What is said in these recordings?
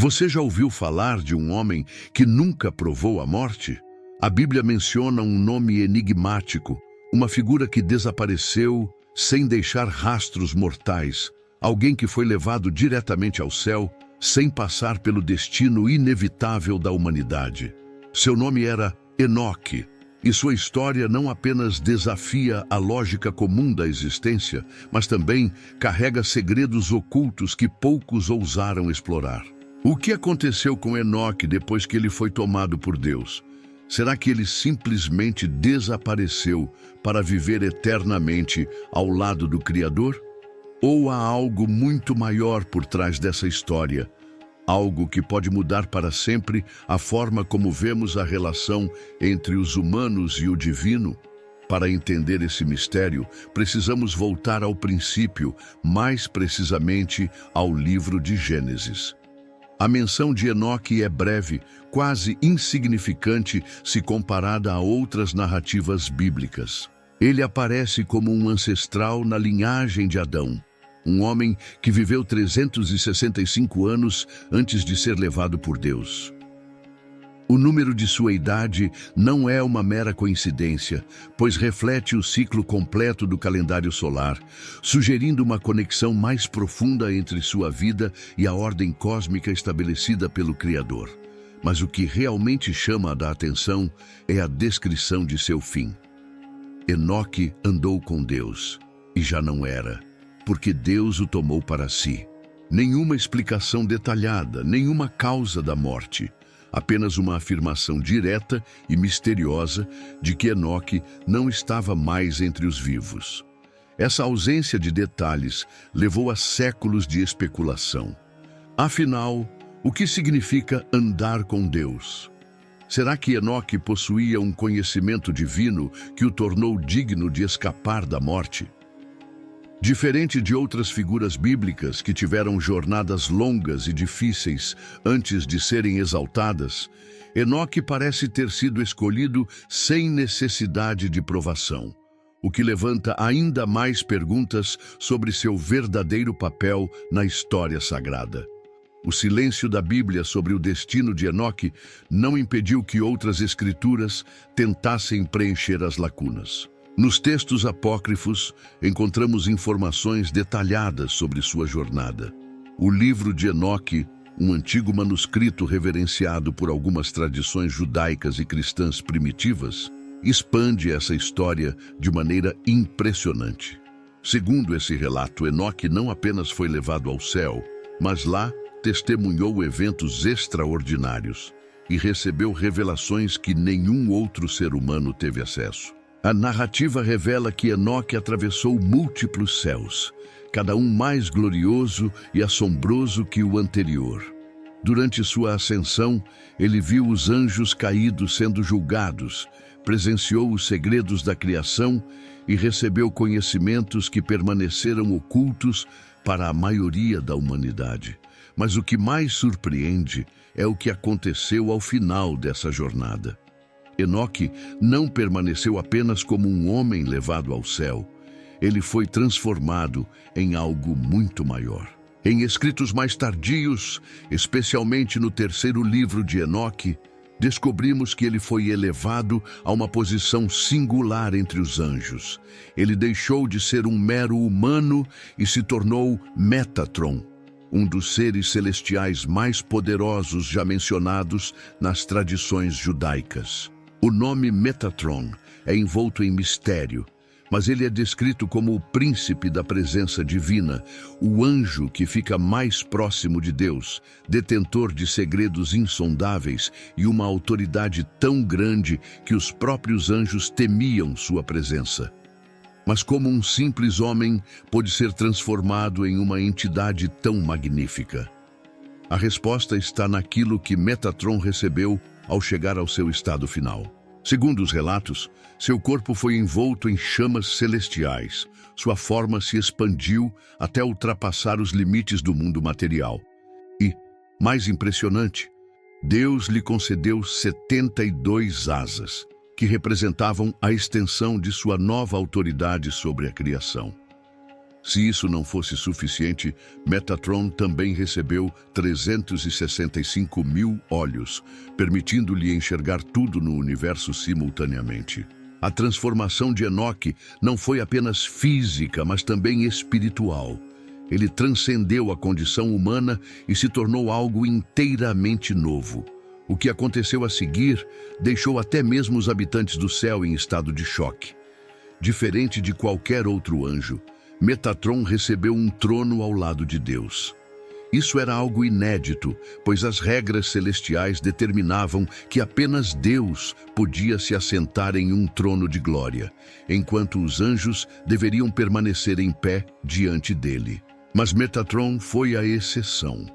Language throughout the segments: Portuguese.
Você já ouviu falar de um homem que nunca provou a morte? A Bíblia menciona um nome enigmático, uma figura que desapareceu sem deixar rastros mortais, alguém que foi levado diretamente ao céu sem passar pelo destino inevitável da humanidade. Seu nome era Enoque, e sua história não apenas desafia a lógica comum da existência, mas também carrega segredos ocultos que poucos ousaram explorar. O que aconteceu com Enoque depois que ele foi tomado por Deus? Será que ele simplesmente desapareceu para viver eternamente ao lado do Criador? Ou há algo muito maior por trás dessa história? Algo que pode mudar para sempre a forma como vemos a relação entre os humanos e o divino? Para entender esse mistério, precisamos voltar ao princípio, mais precisamente ao livro de Gênesis. A menção de Enoque é breve, quase insignificante se comparada a outras narrativas bíblicas. Ele aparece como um ancestral na linhagem de Adão, um homem que viveu 365 anos antes de ser levado por Deus. O número de sua idade não é uma mera coincidência, pois reflete o ciclo completo do calendário solar, sugerindo uma conexão mais profunda entre sua vida e a ordem cósmica estabelecida pelo Criador. Mas o que realmente chama a atenção é a descrição de seu fim. Enoque andou com Deus, e já não era, porque Deus o tomou para si. Nenhuma explicação detalhada, nenhuma causa da morte. Apenas uma afirmação direta e misteriosa de que Enoque não estava mais entre os vivos. Essa ausência de detalhes levou a séculos de especulação. Afinal, o que significa andar com Deus? Será que Enoque possuía um conhecimento divino que o tornou digno de escapar da morte? Diferente de outras figuras bíblicas que tiveram jornadas longas e difíceis antes de serem exaltadas, Enoque parece ter sido escolhido sem necessidade de provação, o que levanta ainda mais perguntas sobre seu verdadeiro papel na história sagrada. O silêncio da Bíblia sobre o destino de Enoque não impediu que outras escrituras tentassem preencher as lacunas. Nos textos apócrifos, encontramos informações detalhadas sobre sua jornada. O livro de Enoque, um antigo manuscrito reverenciado por algumas tradições judaicas e cristãs primitivas, expande essa história de maneira impressionante. Segundo esse relato, Enoque não apenas foi levado ao céu, mas lá testemunhou eventos extraordinários e recebeu revelações que nenhum outro ser humano teve acesso. A narrativa revela que Enoque atravessou múltiplos céus, cada um mais glorioso e assombroso que o anterior. Durante sua ascensão, ele viu os anjos caídos sendo julgados, presenciou os segredos da criação e recebeu conhecimentos que permaneceram ocultos para a maioria da humanidade. Mas o que mais surpreende é o que aconteceu ao final dessa jornada. Enoque não permaneceu apenas como um homem levado ao céu. Ele foi transformado em algo muito maior. Em escritos mais tardios, especialmente no terceiro livro de Enoque, descobrimos que ele foi elevado a uma posição singular entre os anjos. Ele deixou de ser um mero humano e se tornou Metatron, um dos seres celestiais mais poderosos já mencionados nas tradições judaicas. O nome Metatron é envolto em mistério, mas ele é descrito como o príncipe da presença divina, o anjo que fica mais próximo de Deus, detentor de segredos insondáveis e uma autoridade tão grande que os próprios anjos temiam sua presença. Mas como um simples homem pôde ser transformado em uma entidade tão magnífica? A resposta está naquilo que Metatron recebeu ao chegar ao seu estado final. Segundo os relatos, seu corpo foi envolto em chamas celestiais. Sua forma se expandiu até ultrapassar os limites do mundo material. E, mais impressionante, Deus lhe concedeu 72 asas, que representavam a extensão de sua nova autoridade sobre a criação. Se isso não fosse suficiente, Metatron também recebeu 365 mil olhos, permitindo-lhe enxergar tudo no universo simultaneamente. A transformação de Enoque não foi apenas física, mas também espiritual. Ele transcendeu a condição humana e se tornou algo inteiramente novo. O que aconteceu a seguir deixou até mesmo os habitantes do céu em estado de choque. Diferente de qualquer outro anjo, Metatron recebeu um trono ao lado de Deus. Isso era algo inédito, pois as regras celestiais determinavam que apenas Deus podia se assentar em um trono de glória, enquanto os anjos deveriam permanecer em pé diante dele. Mas Metatron foi a exceção.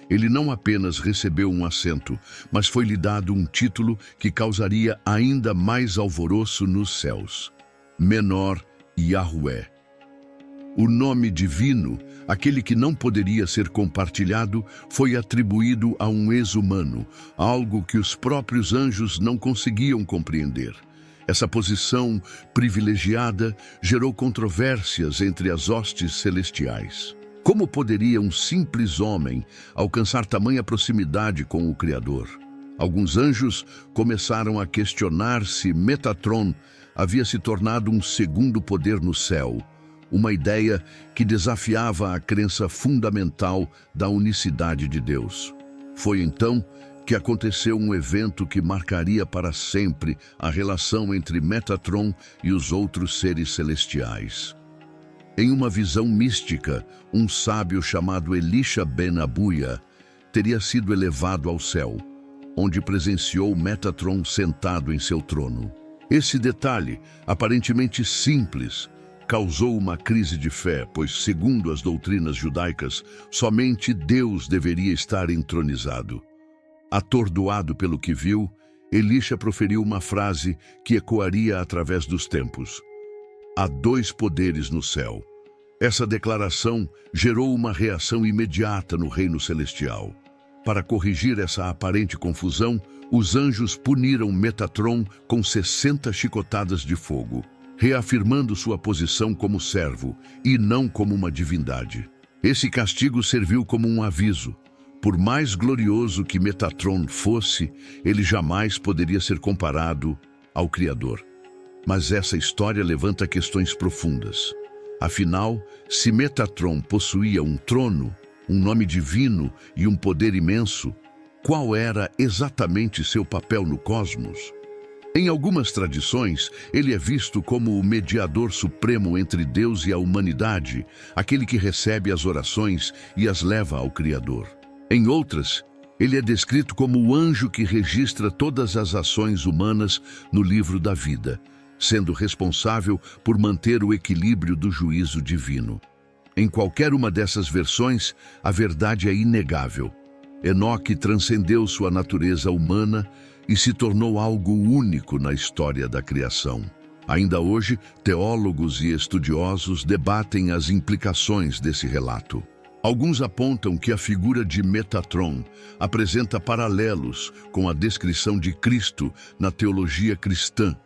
Ele não apenas recebeu um assento, mas foi-lhe dado um título que causaria ainda mais alvoroço nos céus. Menor Yahué. O nome divino, aquele que não poderia ser compartilhado, foi atribuído a um ex-humano, algo que os próprios anjos não conseguiam compreender. Essa posição privilegiada gerou controvérsias entre as hostes celestiais. Como poderia um simples homem alcançar tamanha proximidade com o Criador? Alguns anjos começaram a questionar se Metatron havia se tornado um segundo poder no céu, uma ideia que desafiava a crença fundamental da unicidade de Deus. Foi então que aconteceu um evento que marcaria para sempre a relação entre Metatron e os outros seres celestiais. Em uma visão mística, um sábio chamado Elisha ben Abuya teria sido elevado ao céu, onde presenciou Metatron sentado em seu trono. Esse detalhe, aparentemente simples, causou uma crise de fé, pois, segundo as doutrinas judaicas, somente Deus deveria estar entronizado. Atordoado pelo que viu, Elisha proferiu uma frase que ecoaria através dos tempos. Há dois poderes no céu. Essa declaração gerou uma reação imediata no reino celestial. Para corrigir essa aparente confusão, os anjos puniram Metatron com 60 chicotadas de fogo, reafirmando sua posição como servo e não como uma divindade. Esse castigo serviu como um aviso. Por mais glorioso que Metatron fosse, ele jamais poderia ser comparado ao Criador. Mas essa história levanta questões profundas. Afinal, se Metatron possuía um trono, um nome divino e um poder imenso, qual era exatamente seu papel no cosmos? Em algumas tradições, ele é visto como o mediador supremo entre Deus e a humanidade, aquele que recebe as orações e as leva ao Criador. Em outras, ele é descrito como o anjo que registra todas as ações humanas no livro da vida, sendo responsável por manter o equilíbrio do juízo divino. Em qualquer uma dessas versões, a verdade é inegável. Enoque transcendeu sua natureza humana e se tornou algo único na história da criação. Ainda hoje, teólogos e estudiosos debatem as implicações desse relato. Alguns apontam que a figura de Metatron apresenta paralelos com a descrição de Cristo na teologia cristã,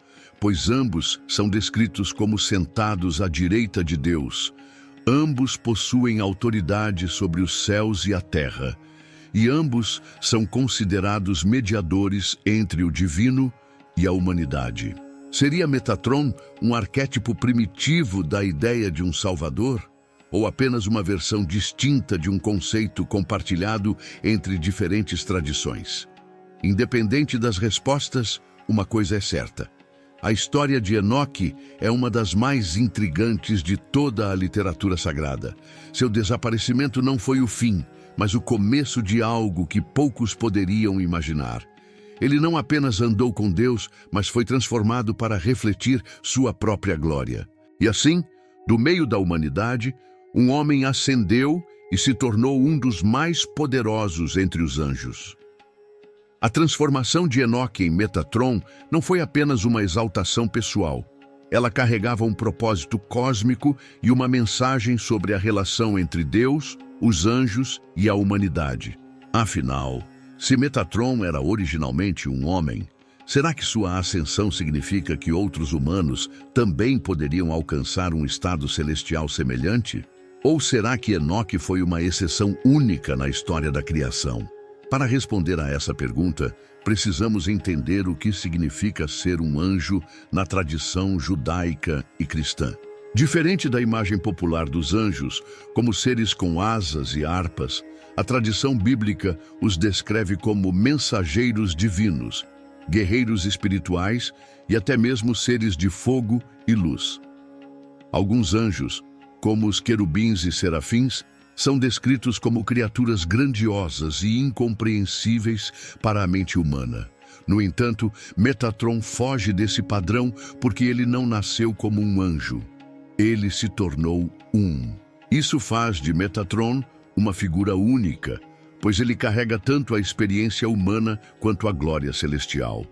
pois ambos são descritos como sentados à direita de Deus. Ambos possuem autoridade sobre os céus e a terra, e ambos são considerados mediadores entre o divino e a humanidade. Seria Metatron um arquétipo primitivo da ideia de um Salvador? Ou apenas uma versão distinta de um conceito compartilhado entre diferentes tradições? Independente das respostas, uma coisa é certa. A história de Enoque é uma das mais intrigantes de toda a literatura sagrada. Seu desaparecimento não foi o fim, mas o começo de algo que poucos poderiam imaginar. Ele não apenas andou com Deus, mas foi transformado para refletir sua própria glória. E assim, do meio da humanidade, um homem ascendeu e se tornou um dos mais poderosos entre os anjos. A transformação de Enoque em Metatron não foi apenas uma exaltação pessoal. Ela carregava um propósito cósmico e uma mensagem sobre a relação entre Deus, os anjos e a humanidade. Afinal, se Metatron era originalmente um homem, será que sua ascensão significa que outros humanos também poderiam alcançar um estado celestial semelhante? Ou será que Enoque foi uma exceção única na história da criação? Para responder a essa pergunta, precisamos entender o que significa ser um anjo na tradição judaica e cristã. Diferente da imagem popular dos anjos, como seres com asas e harpas, a tradição bíblica os descreve como mensageiros divinos, guerreiros espirituais e até mesmo seres de fogo e luz. Alguns anjos, como os querubins e serafins, são descritos como criaturas grandiosas e incompreensíveis para a mente humana. No entanto, Metatron foge desse padrão porque ele não nasceu como um anjo. Ele se tornou um. Isso faz de Metatron uma figura única, pois ele carrega tanto a experiência humana quanto a glória celestial.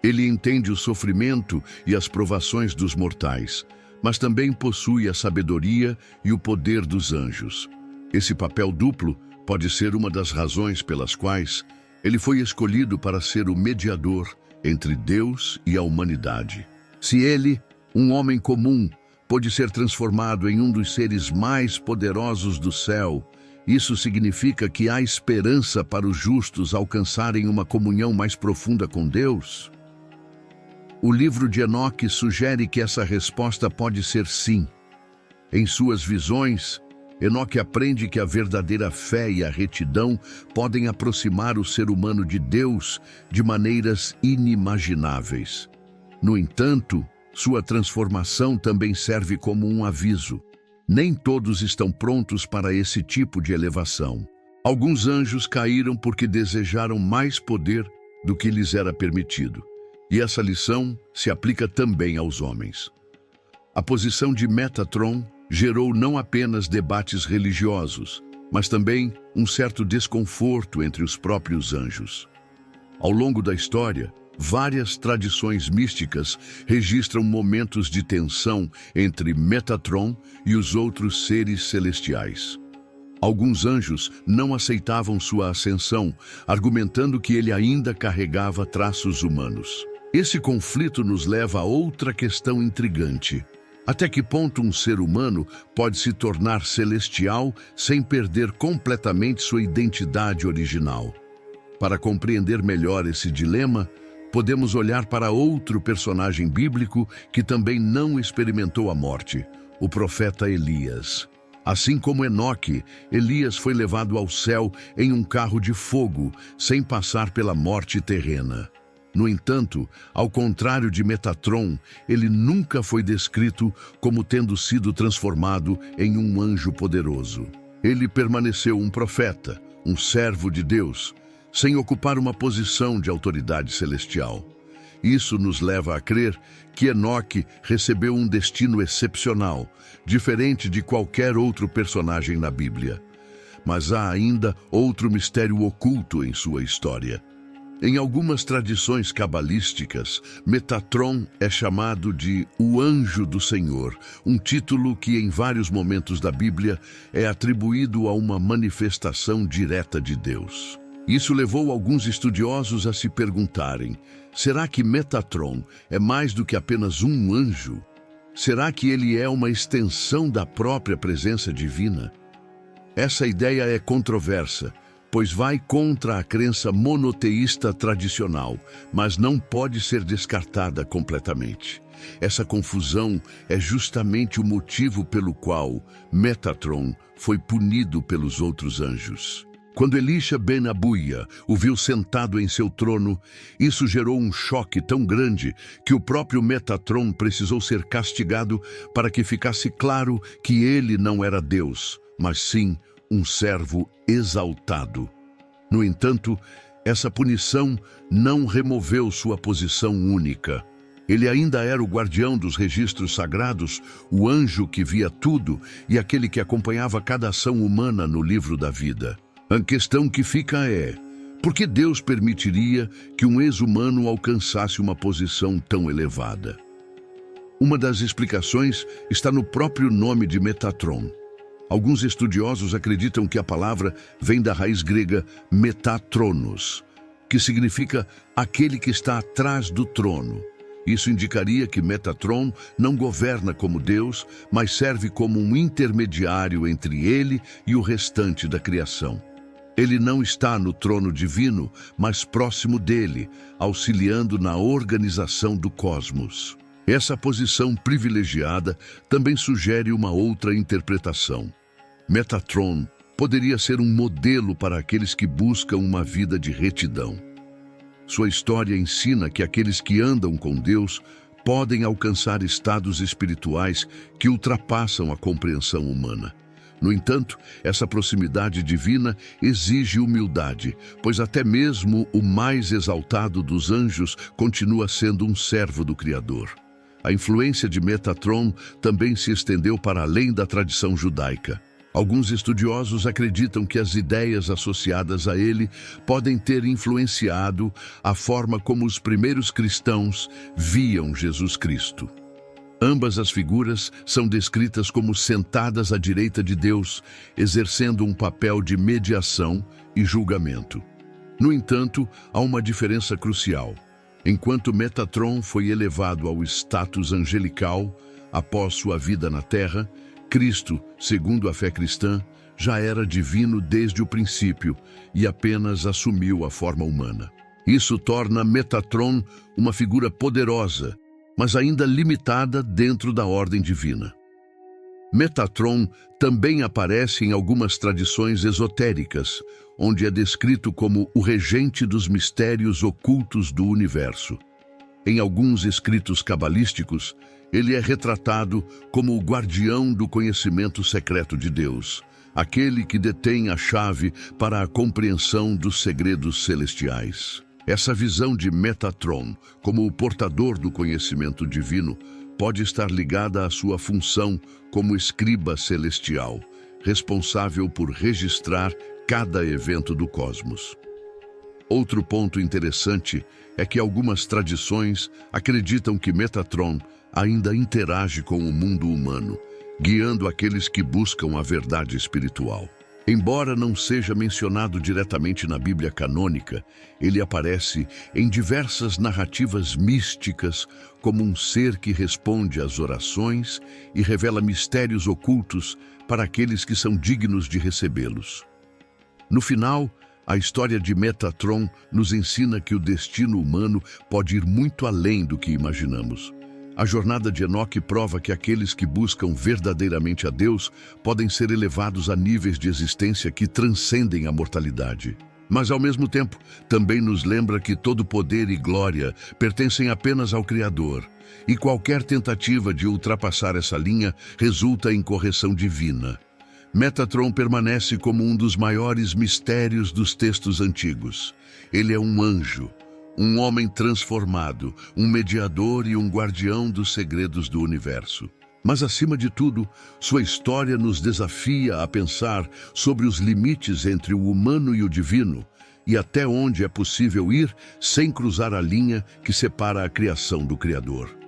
Ele entende o sofrimento e as provações dos mortais, mas também possui a sabedoria e o poder dos anjos. Esse papel duplo pode ser uma das razões pelas quais ele foi escolhido para ser o mediador entre Deus e a humanidade. Se ele, um homem comum, pôde ser transformado em um dos seres mais poderosos do céu, isso significa que há esperança para os justos alcançarem uma comunhão mais profunda com Deus? O livro de Enoque sugere que essa resposta pode ser sim. Em suas visões, Enoque aprende que a verdadeira fé e a retidão podem aproximar o ser humano de Deus de maneiras inimagináveis. No entanto, sua transformação também serve como um aviso. Nem todos estão prontos para esse tipo de elevação. Alguns anjos caíram porque desejaram mais poder do que lhes era permitido. E essa lição se aplica também aos homens. A posição de Metatron gerou não apenas debates religiosos, mas também um certo desconforto entre os próprios anjos. Ao longo da história, várias tradições místicas registram momentos de tensão entre Metatron e os outros seres celestiais. Alguns anjos não aceitavam sua ascensão, argumentando que ele ainda carregava traços humanos. Esse conflito nos leva a outra questão intrigante. Até que ponto um ser humano pode se tornar celestial sem perder completamente sua identidade original? Para compreender melhor esse dilema, podemos olhar para outro personagem bíblico que também não experimentou a morte, o profeta Elias. Assim como Enoque, Elias foi levado ao céu em um carro de fogo, sem passar pela morte terrena. No entanto, ao contrário de Metatron, ele nunca foi descrito como tendo sido transformado em um anjo poderoso. Ele permaneceu um profeta, um servo de Deus, sem ocupar uma posição de autoridade celestial. Isso nos leva a crer que Enoque recebeu um destino excepcional, diferente de qualquer outro personagem na Bíblia. Mas há ainda outro mistério oculto em sua história. Em algumas tradições cabalísticas, Metatron é chamado de o Anjo do Senhor, um título que em vários momentos da Bíblia é atribuído a uma manifestação direta de Deus. Isso levou alguns estudiosos a se perguntarem: será que Metatron é mais do que apenas um anjo? Será que ele é uma extensão da própria presença divina? Essa ideia é controversa, pois vai contra a crença monoteísta tradicional, mas não pode ser descartada completamente. Essa confusão é justamente o motivo pelo qual Metatron foi punido pelos outros anjos. Quando Elisha ben Abuia o viu sentado em seu trono, isso gerou um choque tão grande que o próprio Metatron precisou ser castigado para que ficasse claro que ele não era Deus, mas sim um servo exaltado. No entanto, essa punição não removeu sua posição única. Ele ainda era o guardião dos registros sagrados, o anjo que via tudo e aquele que acompanhava cada ação humana no livro da vida. A questão que fica é: por que Deus permitiria que um ex-humano alcançasse uma posição tão elevada? Uma das explicações está no próprio nome de Metatron. Alguns estudiosos acreditam que a palavra vem da raiz grega metatronos, que significa aquele que está atrás do trono. Isso indicaria que Metatron não governa como Deus, mas serve como um intermediário entre ele e o restante da criação. Ele não está no trono divino, mas próximo dele, auxiliando na organização do cosmos. Essa posição privilegiada também sugere uma outra interpretação. Metatron poderia ser um modelo para aqueles que buscam uma vida de retidão. Sua história ensina que aqueles que andam com Deus podem alcançar estados espirituais que ultrapassam a compreensão humana. No entanto, essa proximidade divina exige humildade, pois até mesmo o mais exaltado dos anjos continua sendo um servo do Criador. A influência de Metatron também se estendeu para além da tradição judaica. Alguns estudiosos acreditam que as ideias associadas a ele podem ter influenciado a forma como os primeiros cristãos viam Jesus Cristo. Ambas as figuras são descritas como sentadas à direita de Deus, exercendo um papel de mediação e julgamento. No entanto, há uma diferença crucial. Enquanto Metatron foi elevado ao status angelical após sua vida na Terra, Cristo, segundo a fé cristã, já era divino desde o princípio e apenas assumiu a forma humana. Isso torna Metatron uma figura poderosa, mas ainda limitada dentro da ordem divina. Metatron também aparece em algumas tradições esotéricas, onde é descrito como o regente dos mistérios ocultos do universo. Em alguns escritos cabalísticos, ele é retratado como o guardião do conhecimento secreto de Deus, aquele que detém a chave para a compreensão dos segredos celestiais. Essa visão de Metatron como o portador do conhecimento divino pode estar ligada à sua função como escriba celestial, responsável por registrar cada evento do cosmos. Outro ponto interessante é que algumas tradições acreditam que Metatron ainda interage com o mundo humano, guiando aqueles que buscam a verdade espiritual. Embora não seja mencionado diretamente na Bíblia canônica, ele aparece em diversas narrativas místicas como um ser que responde às orações e revela mistérios ocultos para aqueles que são dignos de recebê-los. No final, a história de Metatron nos ensina que o destino humano pode ir muito além do que imaginamos. A jornada de Enoque prova que aqueles que buscam verdadeiramente a Deus podem ser elevados a níveis de existência que transcendem a mortalidade. Mas, ao mesmo tempo, também nos lembra que todo poder e glória pertencem apenas ao Criador, e qualquer tentativa de ultrapassar essa linha resulta em correção divina. Metatron permanece como um dos maiores mistérios dos textos antigos. Ele é um anjo, um homem transformado, um mediador e um guardião dos segredos do universo. Mas, acima de tudo, sua história nos desafia a pensar sobre os limites entre o humano e o divino e até onde é possível ir sem cruzar a linha que separa a criação do Criador.